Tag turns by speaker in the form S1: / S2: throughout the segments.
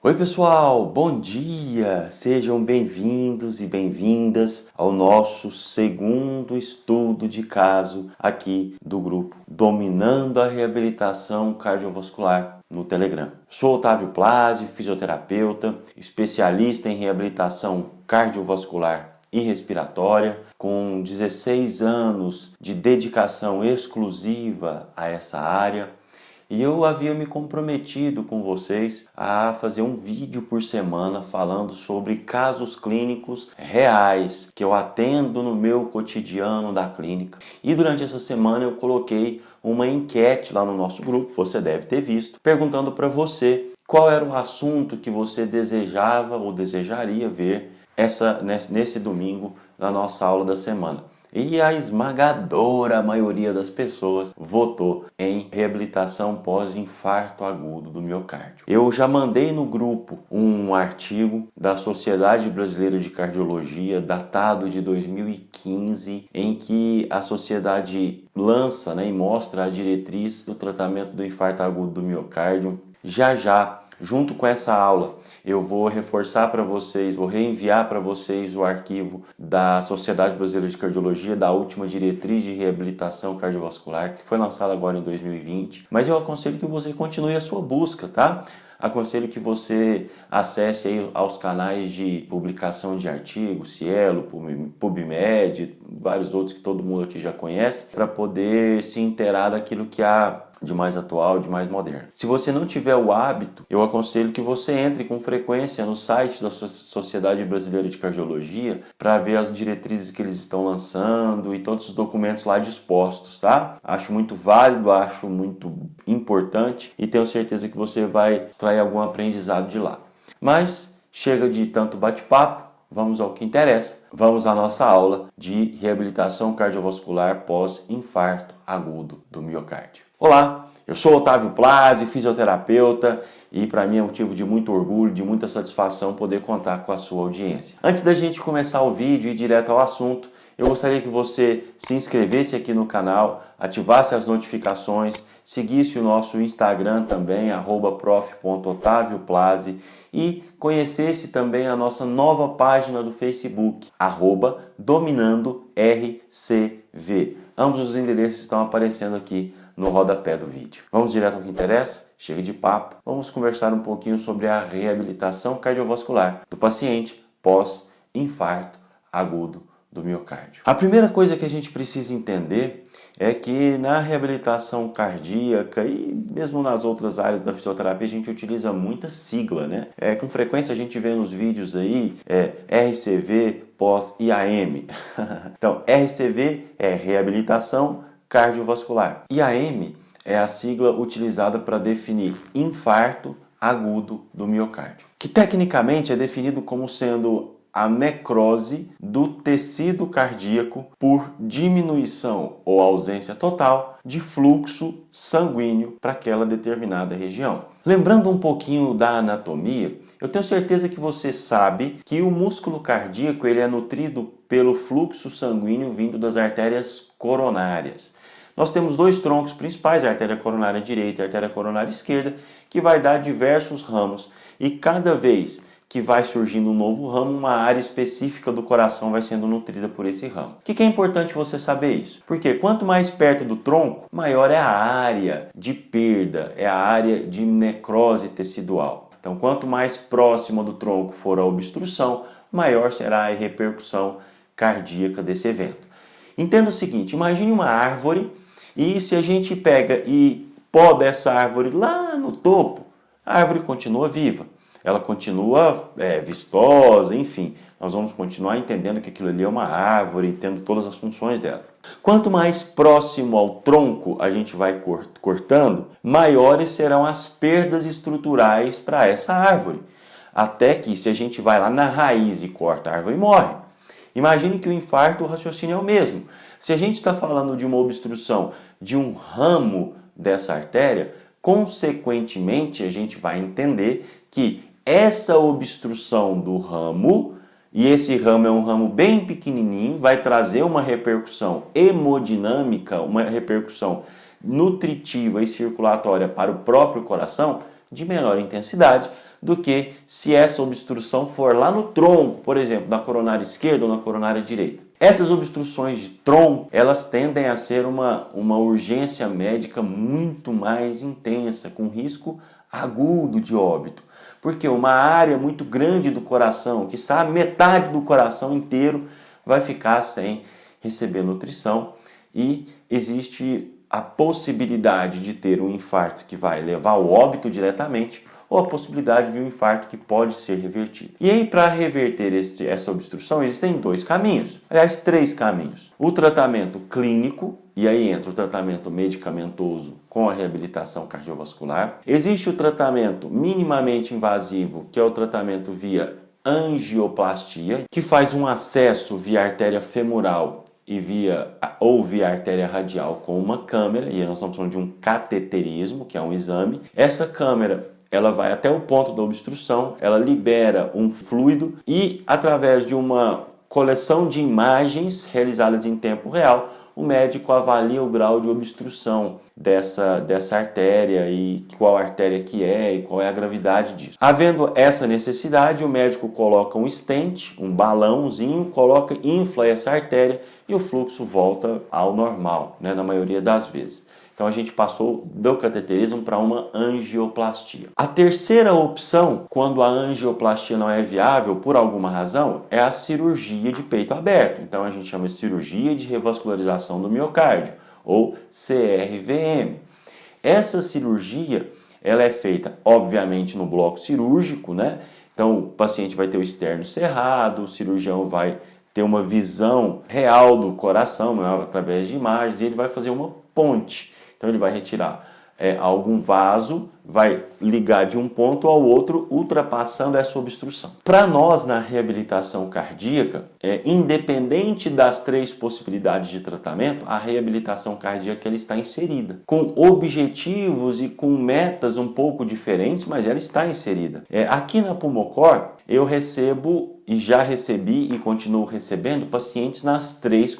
S1: Oi pessoal, bom dia! Sejam bem-vindos e bem-vindas ao nosso segundo estudo de caso aqui do grupo Dominando a Reabilitação Cardiovascular no Telegram. Sou Otávio Plazzi, fisioterapeuta, especialista em reabilitação cardiovascular e respiratória, com 16 anos de dedicação exclusiva a essa área. E eu havia me comprometido com vocês a fazer um vídeo por semana falando sobre casos clínicos reais que eu atendo no meu cotidiano da clínica. E durante essa semana eu coloquei uma enquete lá no nosso grupo, você deve ter visto, perguntando para você qual era o assunto que você desejava ou desejaria ver nesse domingo na nossa aula da semana. E a esmagadora maioria das pessoas votou em reabilitação pós-infarto agudo do miocárdio. Eu já mandei no grupo um artigo da Sociedade Brasileira de Cardiologia, datado de 2015, em que a sociedade lança, e mostra a diretriz do tratamento do infarto agudo do miocárdio. Já, junto com essa aula, eu vou reforçar para vocês, vou reenviar para vocês o arquivo da Sociedade Brasileira de Cardiologia, da última diretriz de reabilitação cardiovascular, que foi lançada agora em 2020. Mas eu aconselho que você continue a sua busca, tá? Aconselho que você acesse aí aos canais de publicação de artigos, Cielo, PubMed, vários outros que todo mundo aqui já conhece, para poder se inteirar daquilo que há de mais atual, de mais moderno. Se você não tiver o hábito, eu aconselho que você entre com frequência no site da Sociedade Brasileira de Cardiologia para ver as diretrizes que eles estão lançando e todos os documentos lá dispostos, tá? Acho muito válido, acho muito importante e tenho certeza que você vai extrair algum aprendizado de lá. Mas chega de tanto bate-papo, vamos ao que interessa. Vamos à nossa aula de reabilitação cardiovascular pós-infarto agudo do miocárdio. Olá, eu sou Otávio Plazzi, fisioterapeuta, e para mim é motivo de muito orgulho, de muita satisfação poder contar com a sua audiência. Antes da gente começar o vídeo e ir direto ao assunto, eu gostaria que você se inscrevesse aqui no canal, ativasse as notificações, seguisse o nosso Instagram também, @prof.otavioplazzi, e conhecesse também a nossa nova página do Facebook, @dominandorcv. Ambos os endereços estão aparecendo aqui no rodapé do vídeo. Vamos direto ao que interessa? Chega de papo. Vamos conversar um pouquinho sobre a reabilitação cardiovascular do paciente pós-infarto agudo do miocárdio. A primeira coisa que a gente precisa entender é que na reabilitação cardíaca e mesmo nas outras áreas da fisioterapia a gente utiliza muita sigla, né? Com frequência a gente vê nos vídeos aí RCV pós-IAM. Então, RCV é reabilitação cardiovascular. IAM é a sigla utilizada para definir infarto agudo do miocárdio, que tecnicamente é definido como sendo a necrose do tecido cardíaco por diminuição ou ausência total de fluxo sanguíneo para aquela determinada região. Lembrando um pouquinho da anatomia, eu tenho certeza que você sabe que o músculo cardíaco ele é nutrido pelo fluxo sanguíneo vindo das artérias coronárias. Nós temos dois troncos principais, a artéria coronária direita e a artéria coronária esquerda, que vai dar diversos ramos. E cada vez que vai surgindo um novo ramo, uma área específica do coração vai sendo nutrida por esse ramo. Por que é importante você saber isso? Porque quanto mais perto do tronco, maior é a área de perda, é a área de necrose tecidual. Então, quanto mais próximo do tronco for a obstrução, maior será a repercussão cardíaca desse evento. Entenda o seguinte, imagine uma árvore e se a gente pega e poda essa árvore lá no topo, a árvore continua viva. Ela continua vistosa, enfim, nós vamos continuar entendendo que aquilo ali é uma árvore, tendo todas as funções dela. Quanto mais próximo ao tronco a gente vai cortando, maiores serão as perdas estruturais para essa árvore. Até que, se a gente vai lá na raiz e corta, a árvore morre. Imagine que o infarto, o raciocínio é o mesmo. Se a gente está falando de uma obstrução de um ramo dessa artéria, consequentemente a gente vai entender que essa obstrução do ramo, e esse ramo é um ramo bem pequenininho, vai trazer uma repercussão hemodinâmica, uma repercussão nutritiva e circulatória para o próprio coração de menor intensidade do que se essa obstrução for lá no tronco, por exemplo, na coronária esquerda ou na coronária direita. Essas obstruções de tronco, elas tendem a ser uma urgência médica muito mais intensa, com risco agudo de óbito. Porque uma área muito grande do coração, que está metade do coração inteiro, vai ficar sem receber nutrição e existe a possibilidade de ter um infarto que vai levar ao óbito diretamente ou a possibilidade de um infarto que pode ser revertido. E aí, para reverter essa obstrução, existem dois caminhos, aliás, três caminhos. O tratamento clínico, e aí entra o tratamento medicamentoso com a reabilitação cardiovascular. Existe o tratamento minimamente invasivo, que é o tratamento via angioplastia, que faz um acesso via artéria femoral e via artéria radial com uma câmera, e nós estamos falando de um cateterismo, que é um exame. Essa câmera, ela vai até o ponto da obstrução, ela libera um fluido e, através de uma coleção de imagens realizadas em tempo real, o médico avalia o grau de obstrução dessa artéria e qual artéria que é e qual é a gravidade disso. Havendo essa necessidade, o médico coloca um stent, um balãozinho, infla essa artéria e o fluxo volta ao normal, né, na maioria das vezes. Então a gente passou do cateterismo para uma angioplastia. A terceira opção, quando a angioplastia não é viável por alguma razão, é a cirurgia de peito aberto. Então a gente chama de cirurgia de revascularização do miocárdio, ou CRVM. Essa cirurgia, ela é feita, obviamente, no bloco cirúrgico, né? Então o paciente vai ter o externo cerrado, o cirurgião vai ter uma visão real do coração, né, através de imagens, e ele vai fazer uma ponte. Então ele vai retirar algum vaso, vai ligar de um ponto ao outro, ultrapassando essa obstrução. Para nós, na reabilitação cardíaca, independente das três possibilidades de tratamento, a reabilitação cardíaca ela está inserida, com objetivos e com metas um pouco diferentes, mas ela está inserida. Aqui na Pulmocor, eu recebo e já recebi e continuo recebendo pacientes nas três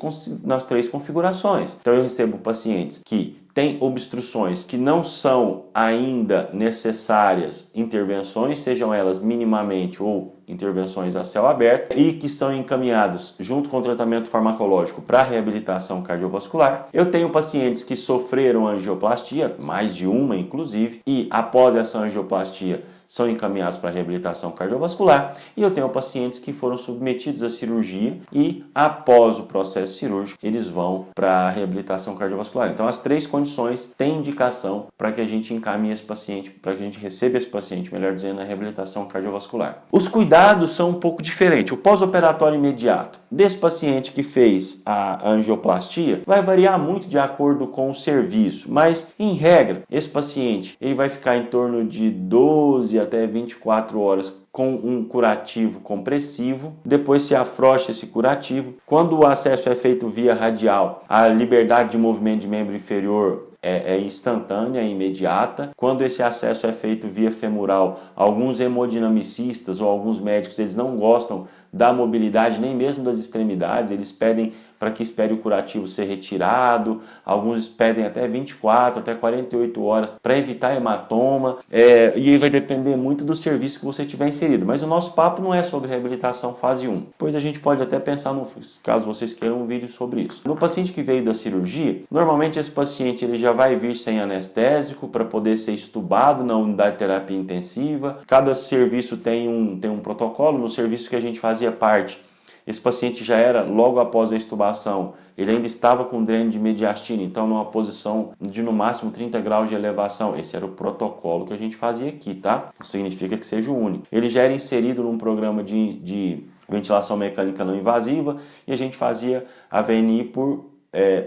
S1: configurações. Então eu recebo pacientes que têm obstruções que não são ainda necessárias intervenções, sejam elas minimamente ou intervenções a céu aberto, e que são encaminhados junto com o tratamento farmacológico para reabilitação cardiovascular. Eu tenho pacientes que sofreram angioplastia, mais de uma inclusive, e após essa angioplastia são encaminhados para reabilitação cardiovascular, e eu tenho pacientes que foram submetidos à cirurgia e após o processo cirúrgico eles vão para a reabilitação cardiovascular. Então as três condições têm indicação para que a gente encaminhe esse paciente, para que a gente receba esse paciente, melhor dizendo, na reabilitação cardiovascular. Os cuidados são um pouco diferentes. O pós-operatório imediato desse paciente que fez a angioplastia vai variar muito de acordo com o serviço, mas em regra, esse paciente ele vai ficar em torno de 12 até 24 horas com um curativo compressivo, depois se afrouxa esse curativo. Quando o acesso é feito via radial, a liberdade de movimento de membro inferior é instantânea, é imediata. Quando esse acesso é feito via femoral, alguns hemodinamicistas ou alguns médicos eles não gostam da mobilidade, nem mesmo das extremidades, eles pedem para que espere o curativo ser retirado, alguns pedem até 24, até 48 horas para evitar hematoma, e aí vai depender muito do serviço que você tiver inserido. Mas o nosso papo não é sobre reabilitação fase 1, pois a gente pode até pensar, caso vocês queiram, um vídeo sobre isso. No paciente que veio da cirurgia, normalmente esse paciente ele já vai vir sem anestésico para poder ser estubado na unidade de terapia intensiva. Cada serviço tem um protocolo. No serviço que a gente fazia parte, esse paciente já era, logo após a extubação, ele ainda estava com dreno de mediastina, então numa posição de no máximo 30 graus de elevação. Esse era o protocolo que a gente fazia aqui, tá? Não significa que seja o único. Ele já era inserido num programa de ventilação mecânica não invasiva e a gente fazia a VNI por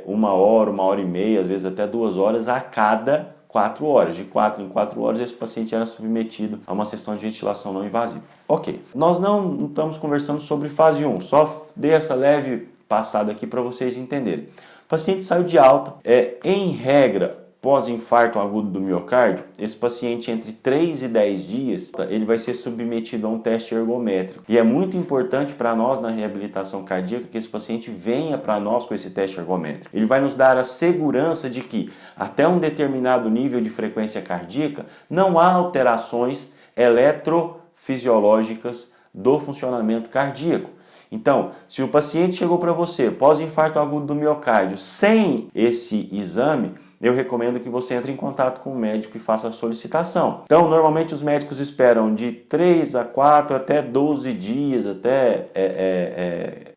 S1: 1 hora, 1h30, às vezes até 2 horas a cada 4 horas. De 4 em 4 horas, esse paciente era submetido a uma sessão de ventilação não invasiva. Ok, nós não estamos conversando sobre fase 1, só dei essa leve passada aqui para vocês entenderem. O paciente saiu de alta, em regra, pós-infarto agudo do miocárdio, esse paciente entre 3 e 10 dias, ele vai ser submetido a um teste ergométrico. E é muito importante para nós na reabilitação cardíaca que esse paciente venha para nós com esse teste ergométrico. Ele vai nos dar a segurança de que até um determinado nível de frequência cardíaca não há alterações eletrofisiológicas do funcionamento cardíaco. Então, se o paciente chegou para você pós-infarto agudo do miocárdio sem esse exame, eu recomendo que você entre em contato com o médico e faça a solicitação. Então, normalmente os médicos esperam de 3 a 4 até 12 dias, até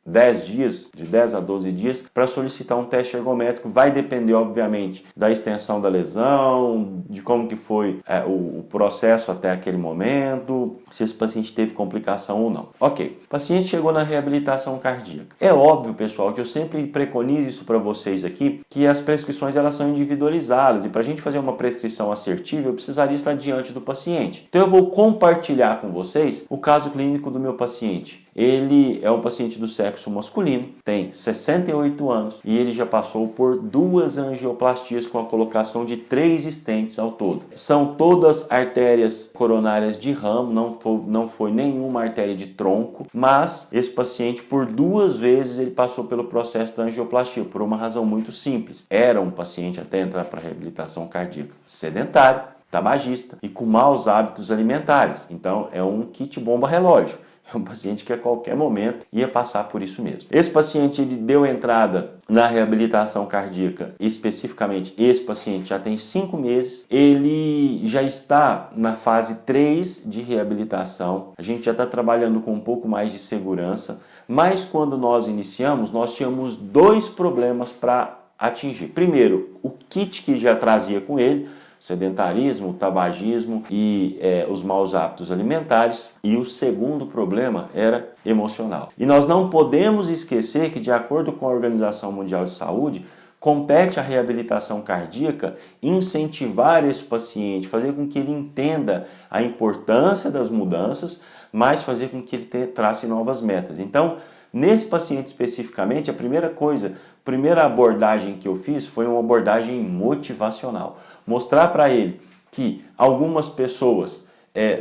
S1: 10 dias, de 10 a 12 dias, para solicitar um teste ergométrico. Vai depender, obviamente, da extensão da lesão, de como que foi o processo até aquele momento, se esse paciente teve complicação ou não. Ok, o paciente chegou na reabilitação cardíaca. É óbvio, pessoal, que eu sempre preconizo isso para vocês aqui, que as prescrições elas são individualizadas e para a gente fazer uma prescrição assertiva, eu precisaria estar diante do paciente. Então eu vou compartilhar com vocês o caso clínico do meu paciente. Ele é um paciente do sexo masculino, tem 68 anos e ele já passou por 2 angioplastias com a colocação de 3 stents ao todo. São todas artérias coronárias de ramo, não foi nenhuma artéria de tronco, mas esse paciente por 2 vezes ele passou pelo processo da angioplastia, por uma razão muito simples. Era um paciente até entrar para reabilitação cardíaca sedentário, tabagista e com maus hábitos alimentares. Então é um kit bomba relógio. É um paciente que a qualquer momento ia passar por isso mesmo. Esse paciente ele deu entrada na reabilitação cardíaca, especificamente esse paciente já tem 5 meses, ele já está na fase 3 de reabilitação, a gente já está trabalhando com um pouco mais de segurança, mas quando nós iniciamos, nós tínhamos 2 problemas para atingir. Primeiro, o kit que já trazia com ele, sedentarismo, o tabagismo e os maus hábitos alimentares. E o segundo problema era emocional. E nós não podemos esquecer que, de acordo com a Organização Mundial de Saúde, compete à reabilitação cardíaca incentivar esse paciente, fazer com que ele entenda a importância das mudanças, mas fazer com que ele trace novas metas. Então, nesse paciente especificamente, a primeira abordagem que eu fiz foi uma abordagem motivacional. Mostrar para ele que algumas pessoas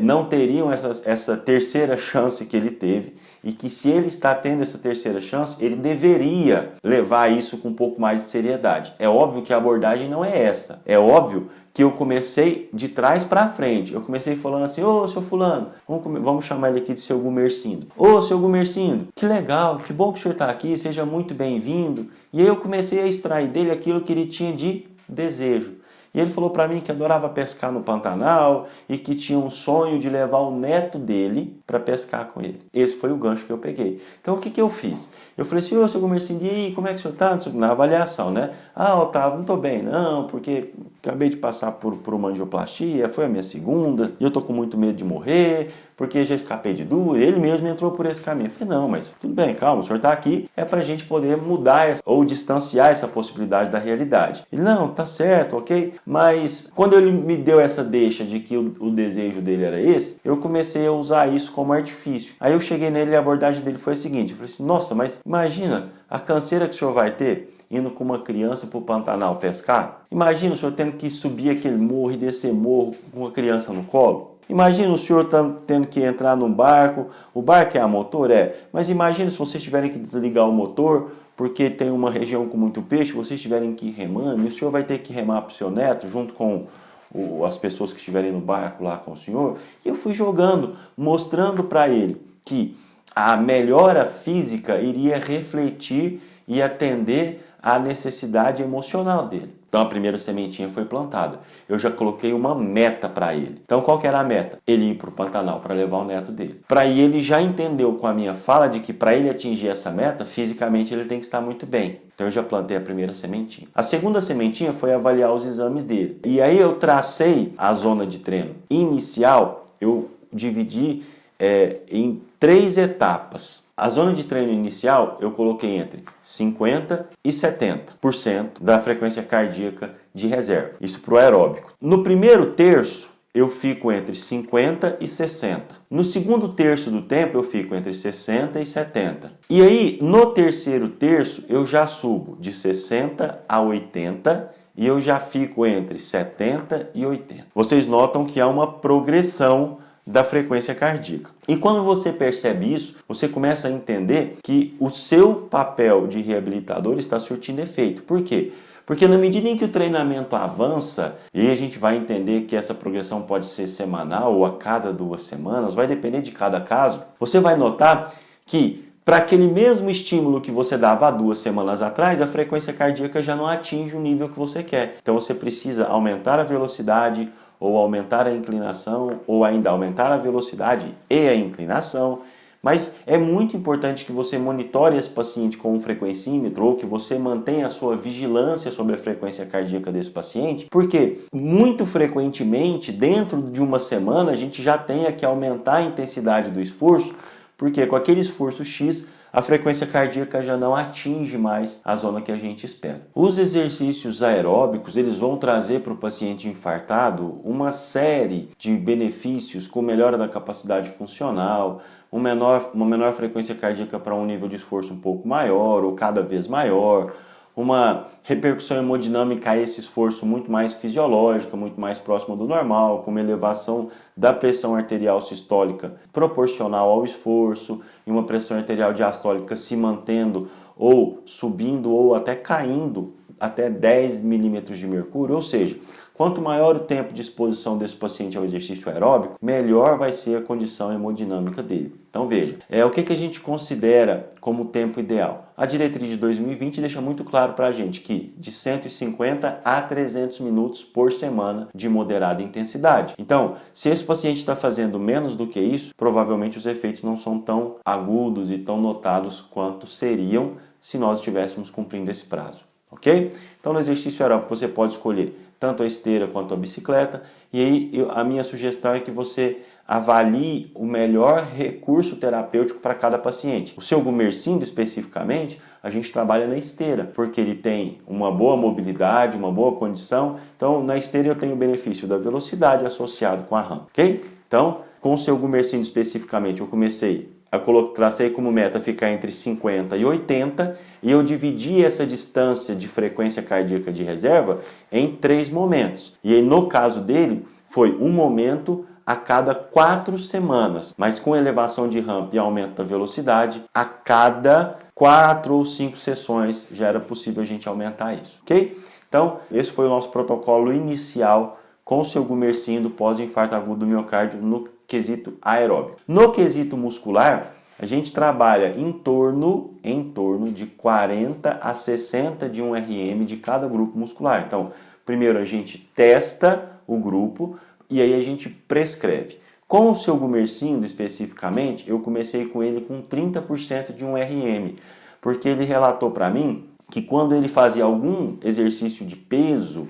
S1: não teriam essa terceira chance que ele teve e que se ele está tendo essa terceira chance, ele deveria levar isso com um pouco mais de seriedade. É óbvio que a abordagem não é essa. É óbvio que eu comecei de trás para frente. Eu comecei falando assim: ô, seu fulano, vamos chamar ele aqui de seu Gumercindo. Ô, seu Gumercindo, que legal, que bom que o senhor está aqui, seja muito bem-vindo. E aí eu comecei a extrair dele aquilo que ele tinha de desejo. E ele falou para mim que adorava pescar no Pantanal e que tinha um sonho de levar o neto dele para pescar com ele. Esse foi o gancho que eu peguei. Então o que eu fiz? Eu falei assim: ô, seu Gumercindo, e aí, como é que o senhor está? Na avaliação, né? Ah, Otávio, não estou bem não, porque acabei de passar por uma angioplastia, foi a minha segunda, e eu estou com muito medo de morrer, porque já escapei de 2, ele mesmo entrou por esse caminho. Eu falei: não, mas tudo bem, calma, o senhor está aqui, é para a gente poder mudar ou distanciar essa possibilidade da realidade. Ele: não, tá certo, ok, mas quando ele me deu essa deixa de que o desejo dele era esse, eu comecei a usar isso como artifício. Aí eu cheguei nele e a abordagem dele foi a seguinte: eu falei assim: nossa, mas imagina a canseira que o senhor vai ter indo com uma criança para o Pantanal pescar. Imagina o senhor tendo que subir aquele morro e descer morro com uma criança no colo. Imagina o senhor tendo que entrar no barco, o barco é a motor? Mas imagina se vocês tiverem que desligar o motor, porque tem uma região com muito peixe, vocês tiverem que ir remando, e o senhor vai ter que remar para o seu neto, junto com as pessoas que estiverem no barco lá com o senhor. E eu fui jogando, mostrando para ele que a melhora física iria refletir e atender à necessidade emocional dele. Então a primeira sementinha foi plantada. Eu já coloquei uma meta para ele. Então qual que era a meta? Ele ir para o Pantanal para levar o neto dele. Para ele já entendeu com a minha fala de que para ele atingir essa meta, fisicamente ele tem que estar muito bem. Então eu já plantei a primeira sementinha. A segunda sementinha foi avaliar os exames dele. E aí eu tracei a zona de treino inicial, eu dividi em 3 etapas. A zona de treino inicial eu coloquei entre 50% e 70% da frequência cardíaca de reserva. Isso para o aeróbico. No primeiro terço eu fico entre 50% e 60%. No segundo terço do tempo eu fico entre 60% e 70%. E aí no terceiro terço eu já subo de 60% a 80%. E eu já fico entre 70% e 80%. Vocês notam que há uma progressão da frequência cardíaca. E quando você percebe isso, você começa a entender que o seu papel de reabilitador está surtindo efeito. Por quê? Porque na medida em que o treinamento avança, e a gente vai entender que essa progressão pode ser semanal ou a cada 2 semanas, vai depender de cada caso, você vai notar que para aquele mesmo estímulo que você dava há 2 semanas atrás, a frequência cardíaca já não atinge o nível que você quer. Então você precisa aumentar a velocidade, ou aumentar a inclinação, ou ainda aumentar a velocidade e a inclinação. Mas é muito importante que você monitore esse paciente com um frequencímetro ou que você mantenha a sua vigilância sobre a frequência cardíaca desse paciente, porque muito frequentemente, dentro de uma semana, a gente já tenha que aumentar a intensidade do esforço, porque com aquele esforço X, a frequência cardíaca já não atinge mais a zona que a gente espera. Os exercícios aeróbicos, eles vão trazer para o paciente infartado uma série de benefícios com melhora da capacidade funcional, uma menor frequência cardíaca para um nível de esforço um pouco maior ou cada vez maior, uma repercussão hemodinâmica a esse esforço muito mais fisiológica, muito mais próxima do normal, com uma elevação da pressão arterial sistólica proporcional ao esforço e uma pressão arterial diastólica se mantendo ou subindo ou até caindo até 10 milímetros de mercúrio, ou seja, quanto maior o tempo de exposição desse paciente ao exercício aeróbico, melhor vai ser a condição hemodinâmica dele. Então veja, o que a gente considera como tempo ideal? A diretriz de 2020 deixa muito claro para a gente que de 150 a 300 minutos por semana de moderada intensidade. Então, se esse paciente está fazendo menos do que isso, provavelmente os efeitos não são tão agudos e tão notados quanto seriam se nós estivéssemos cumprindo esse prazo. Ok? Então no exercício aeróbico você pode escolher tanto a esteira quanto a bicicleta, e aí a minha sugestão é que você avalie o melhor recurso terapêutico para cada paciente. O seu Gumersindo especificamente, a gente trabalha na esteira, porque ele tem uma boa mobilidade, uma boa condição, então na esteira eu tenho o benefício da velocidade associado com a rampa, ok? Então, com o seu Gumersindo especificamente, eu tracei como meta ficar entre 50 e 80 e eu dividi essa distância de frequência cardíaca de reserva em 3 momentos. E aí, no caso dele, foi um momento a cada 4 semanas, mas com elevação de rampa e aumento da velocidade, a cada 4 ou 5 sessões já era possível a gente aumentar isso, ok? Então, esse foi o nosso protocolo inicial com o seu Gumersindo pós-infarto agudo do miocárdio no quesito aeróbico. No quesito muscular, a gente trabalha em torno de 40 a 60 de 1 RM de cada grupo muscular. Então, primeiro a gente testa o grupo e aí a gente prescreve. Com o seu Gumersindo especificamente, eu comecei com ele com 30% de 1 RM, porque ele relatou para mim que quando ele fazia algum exercício de peso,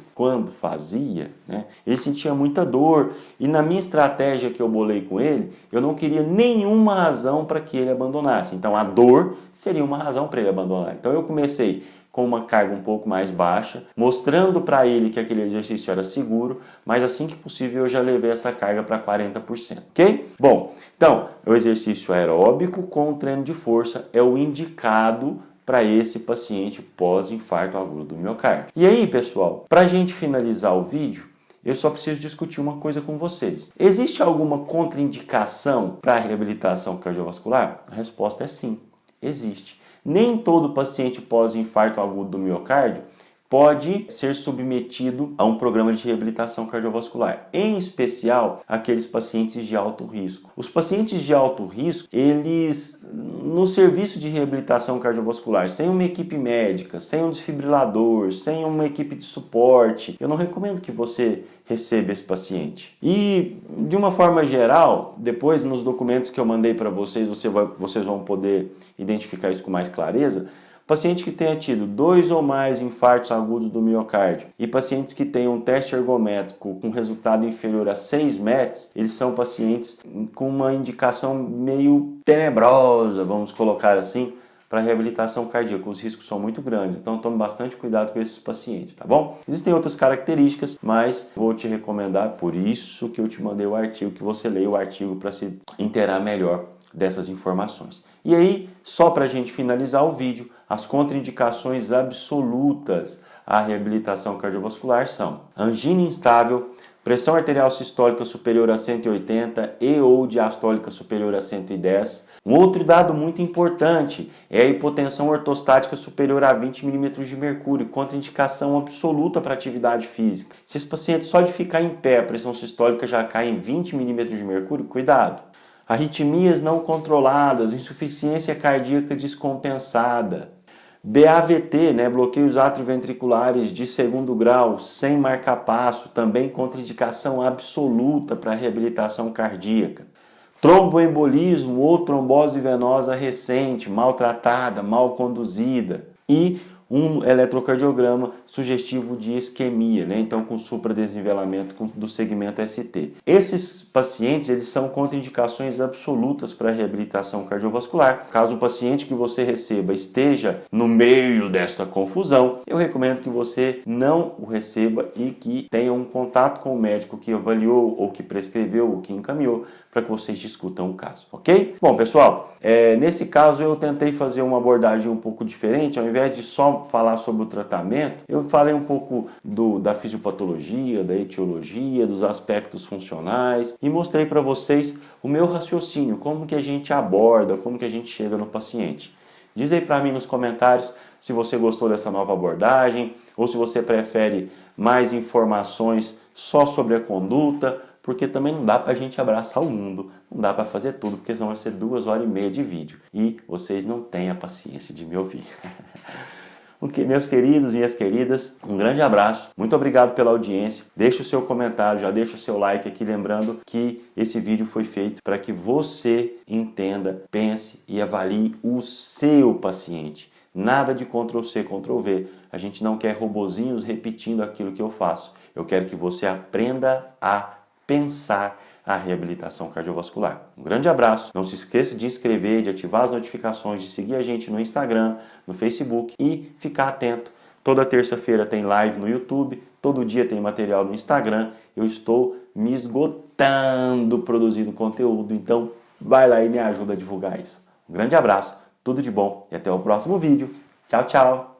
S1: ele sentia muita dor. E na minha estratégia que eu bolei com ele, eu não queria nenhuma razão para que ele abandonasse. Então a dor seria uma razão para ele abandonar. Então eu comecei com uma carga um pouco mais baixa, mostrando para ele que aquele exercício era seguro, mas assim que possível eu já levei essa carga para 40%, ok? Bom, então o exercício aeróbico com o treino de força é o indicado para esse paciente pós-infarto agudo do miocárdio. E aí, pessoal, para a gente finalizar o vídeo, eu só preciso discutir uma coisa com vocês. Existe alguma contraindicação para a reabilitação cardiovascular? A resposta é sim, existe. Nem todo paciente pós-infarto agudo do miocárdio pode ser submetido a um programa de reabilitação cardiovascular, em especial aqueles pacientes de alto risco. Os pacientes de alto risco, eles, no serviço de reabilitação cardiovascular, sem uma equipe médica, sem um desfibrilador, sem uma equipe de suporte, eu não recomendo que você receba esse paciente. E, de uma forma geral, depois nos documentos que eu mandei para vocês, vocês vão poder identificar isso com mais clareza. Paciente que tenha tido 2 ou mais infartos agudos do miocárdio e pacientes que tenham um teste ergométrico com resultado inferior a 6 METs, eles são pacientes com uma indicação meio tenebrosa, vamos colocar assim, para reabilitação cardíaca. Os riscos são muito grandes, então tome bastante cuidado com esses pacientes, tá bom? Existem outras características, mas vou te recomendar, por isso que eu te mandei o artigo, que você leia o artigo para se inteirar melhor dessas informações. E aí, só para a gente finalizar o vídeo, as contraindicações absolutas à reabilitação cardiovascular são angina instável, pressão arterial sistólica superior a 180 e ou diastólica superior a 110. Um outro dado muito importante é a hipotensão ortostática superior a 20 mm de mercúrio, contraindicação absoluta para atividade física. Se esse paciente só de ficar em pé, a pressão sistólica já cai em 20 mm de mercúrio, cuidado. Arritmias não controladas, insuficiência cardíaca descompensada. BAVT, bloqueios atrioventriculares de segundo grau, sem marca-passo, também contraindicação absoluta para reabilitação cardíaca. Tromboembolismo ou trombose venosa recente, maltratada, mal conduzida. E um eletrocardiograma sugestivo de isquemia, então com supradesnivelamento do segmento ST. Esses pacientes, eles são contraindicações absolutas para a reabilitação cardiovascular. Caso o paciente que você receba esteja no meio desta confusão, eu recomendo que você não o receba e que tenha um contato com o médico que avaliou, ou que prescreveu, ou que encaminhou, para que vocês discutam o caso, ok? Bom, pessoal, nesse caso eu tentei fazer uma abordagem um pouco diferente. Ao invés de só falar sobre o tratamento, eu falei um pouco da fisiopatologia, da etiologia, dos aspectos funcionais e mostrei para vocês o meu raciocínio, como que a gente aborda, como que a gente chega no paciente. Diz aí para mim nos comentários se você gostou dessa nova abordagem ou se você prefere mais informações só sobre a conduta, porque também não dá para a gente abraçar o mundo, não dá para fazer tudo, porque senão vai ser 2h30 de vídeo e vocês não têm a paciência de me ouvir. Ok, meus queridos, minhas queridas, um grande abraço, muito obrigado pela audiência, deixa o seu comentário, já deixa o seu like aqui, lembrando que esse vídeo foi feito para que você entenda, pense e avalie o seu paciente. Nada de Ctrl+C, Ctrl+V, a gente não quer robozinhos repetindo aquilo que eu faço, eu quero que você aprenda a pensar a reabilitação cardiovascular. Um grande abraço, não se esqueça de inscrever, de ativar as notificações, de seguir a gente no Instagram, no Facebook e ficar atento. Toda terça-feira tem live no YouTube, todo dia tem material no Instagram. Eu estou me esgotando produzindo conteúdo, então vai lá e me ajuda a divulgar isso. Um grande abraço, tudo de bom e até o próximo vídeo. Tchau, tchau!